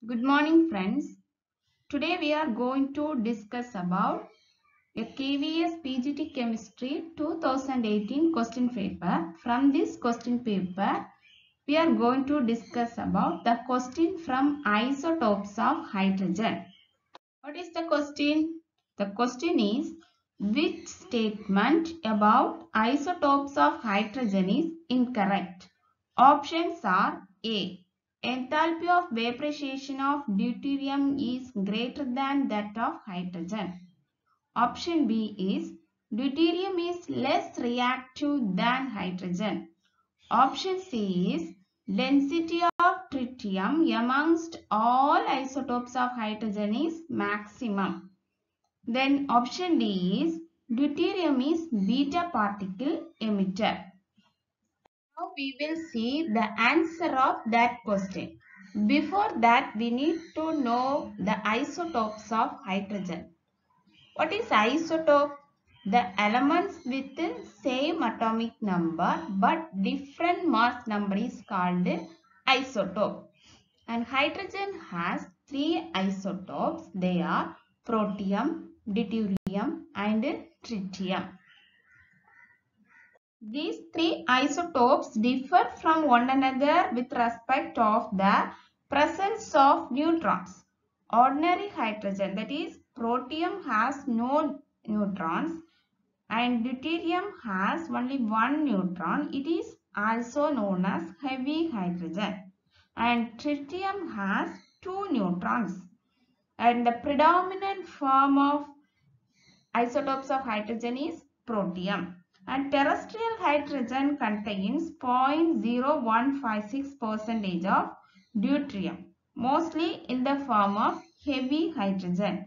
Good morning friends. Today we are going to discuss about a KVS PGT Chemistry 2018 question paper. From this question paper, we are going to discuss about the question from isotopes of hydrogen. What is the question? The question is, which statement about isotopes of hydrogen is incorrect? Options are A. Enthalpy of vaporization of deuterium is greater than that of hydrogen. Option B is deuterium is less reactive than hydrogen. Option C is density of tritium amongst all isotopes of hydrogen is maximum. Then option D is deuterium is beta particle emitter. Now we will see the answer of that question. Before that, we need to know the isotopes of hydrogen. What is isotope? The elements with the same atomic number but different mass number is called isotope. And hydrogen has three isotopes. They are protium, deuterium and tritium. These three isotopes differ from one another with respect of the presence of neutrons. Ordinary hydrogen, that is protium, has no neutrons and deuterium has only one neutron. It is also known as heavy hydrogen. And tritium has two neutrons. And the predominant form of isotopes of hydrogen is protium. And terrestrial hydrogen contains 0.0156% of deuterium, mostly in the form of heavy hydrogen.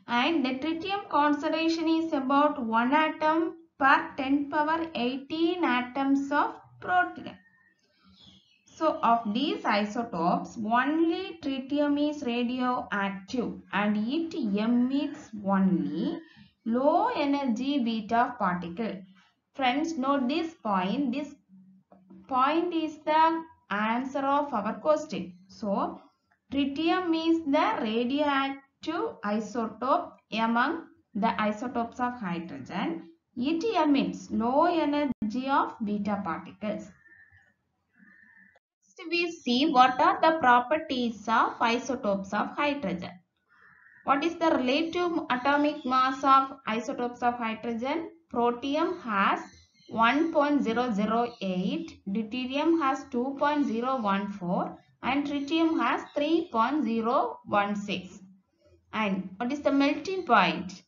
And the tritium concentration is about 1 atom per 10 power 18 atoms of protium. So, of these isotopes, only tritium is radioactive and it emits only low energy beta particle. Friends, note this point. This point is the answer of our question. So, tritium is the radioactive isotope among the isotopes of hydrogen. It emits low energy of beta particles. Next, we see what are the properties of isotopes of hydrogen. What is the relative atomic mass of isotopes of hydrogen? Protium has 1.008, deuterium has 2.014 and tritium has 3.016. And what is the melting point?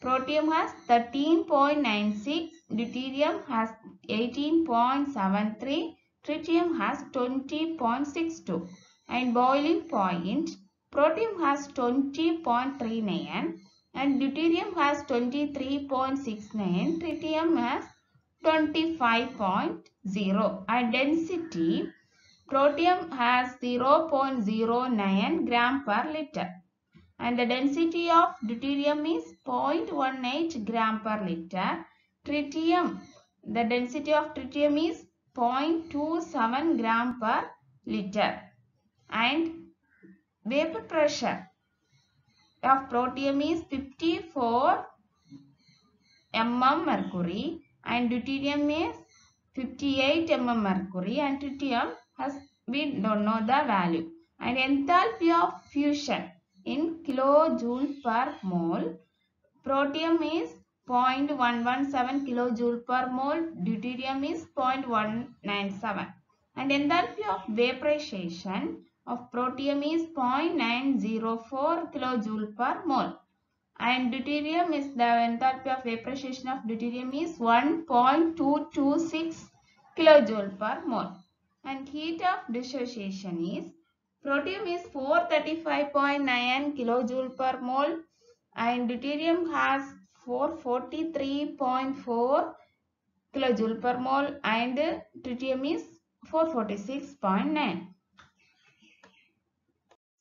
Protium has 13.96, deuterium has 18.73, tritium has 20.62. And boiling point, protium has 20.39 and deuterium has 23.69, tritium has 25.0. And density, protium has 0.09 gram per liter. And the density of deuterium is 0.18 gram per liter. Tritium, the density of tritium is 0.27 gram per liter. And vapor pressure of protium is 54 mm mercury and deuterium is 58 mm mercury and tritium we don't know the value. And enthalpy of fusion in kilojoule per mole. Protium is 0.117 kilojoule per mole. Deuterium is 0.197. And enthalpy of vaporization of protium is 0.904 kilojoule per mole. And deuterium is the enthalpy of vaporization of deuterium is 1.226 kilojoule per mole. And heat of dissociation is protium is 435.9 kilojoule per mole and deuterium has 443.4 kilojoule per mole and tritium is 446.9.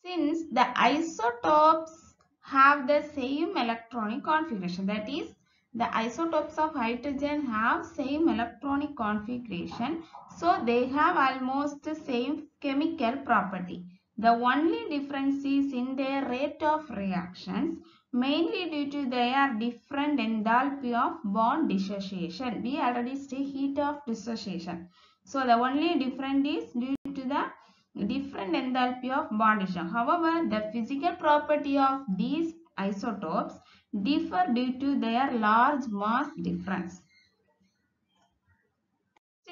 Since the isotopes have the same electronic configuration, that is the isotopes of hydrogen have same electronic configuration, so they have almost the same chemical property. The only difference is in their rate of reactions, mainly due to their different enthalpy of bond dissociation. We already say heat of dissociation. So the only difference is due to the different enthalpy of bond dissociation. However, the physical property of these isotopes differ due to their large mass difference.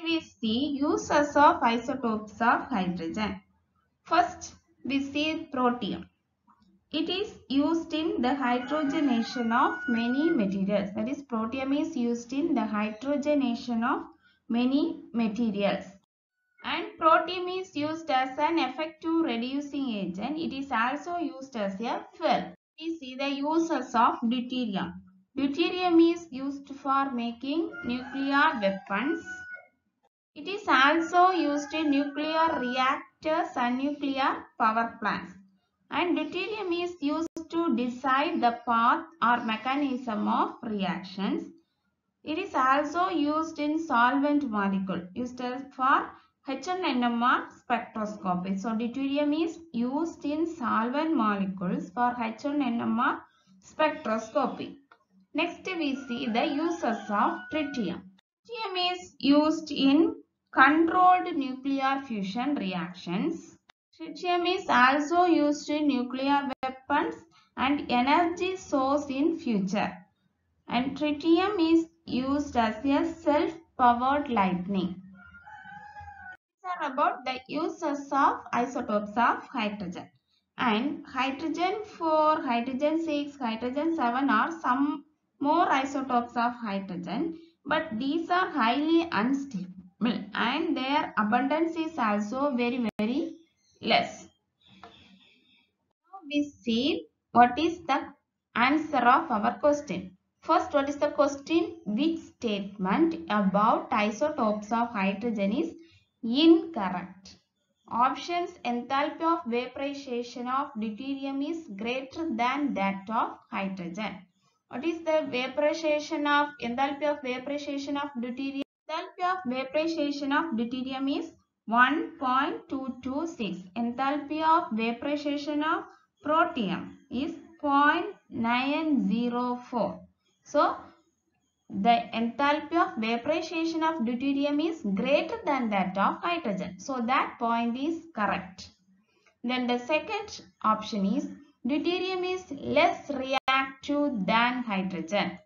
We see uses of isotopes of hydrogen. First, we see protium. It is used in the hydrogenation of many materials. That is, protium is used in the hydrogenation of many materials. And protium is used as an effective reducing agent. It is also used as a fuel. We see the uses of deuterium. Deuterium is used for making nuclear weapons. It is also used in nuclear reactors and nuclear power plants. And deuterium is used to decide the path or mechanism of reactions. It is also used in solvent molecule, used for H1NMR spectroscopy. So deuterium is used in solvent molecules for H1NMR spectroscopy. Next we see the uses of tritium. Tritium is used in controlled nuclear fusion reactions. Tritium is also used in nuclear weapons and energy source in future. And tritium is used as a self-powered lightning. These are about the uses of isotopes of hydrogen. And hydrogen 4, hydrogen 6, hydrogen 7 are some more isotopes of hydrogen, but these are highly unstable and their abundance is also very less. Now we see what is the answer of our question. First, what is the question? Which statement about isotopes of hydrogen is incorrect? Options: enthalpy of vaporization of deuterium is greater than that of hydrogen. What is the vaporization of enthalpy of vaporization of deuterium? Enthalpy of vaporization of deuterium is 1.226. Enthalpy of vaporization of protium is 0.904. So, the enthalpy of vaporization of deuterium is greater than that of hydrogen. So, that point is correct. Then the second option is deuterium is less reactive than hydrogen.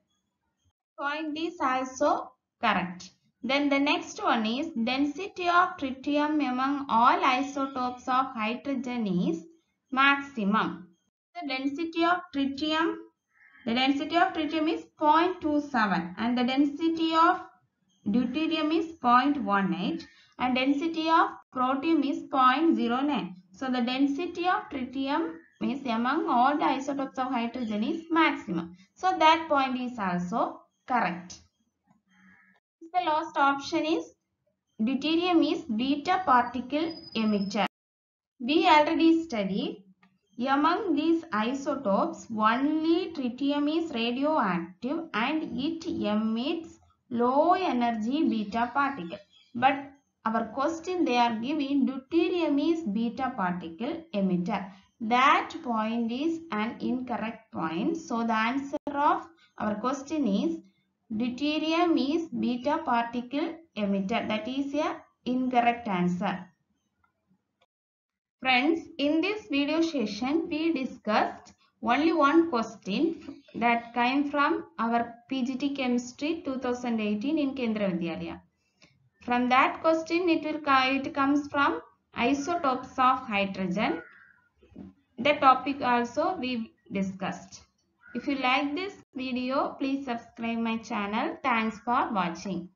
Point is also correct. Then the next one is density of tritium among all isotopes of hydrogen is maximum. The density of tritium is 0.27 and the density of deuterium is 0.18 and density of protium is 0.09. So the density of tritium is among all the isotopes of hydrogen is maximum. So that point is also correct. The last option is deuterium is beta particle emitter. We already studied among these isotopes only tritium is radioactive and it emits low energy beta particle. But our question they are giving deuterium is beta particle emitter. That point is an incorrect point. So the answer of our question is deuterium is beta particle emitter. That is a incorrect answer. Friends, in this video session, we discussed only one question that came from our PGT Chemistry 2018 in Kendra Vidyalaya. From that question, it comes from isotopes of hydrogen. The topic also we discussed. If you like this video, please subscribe my channel. Thanks for watching.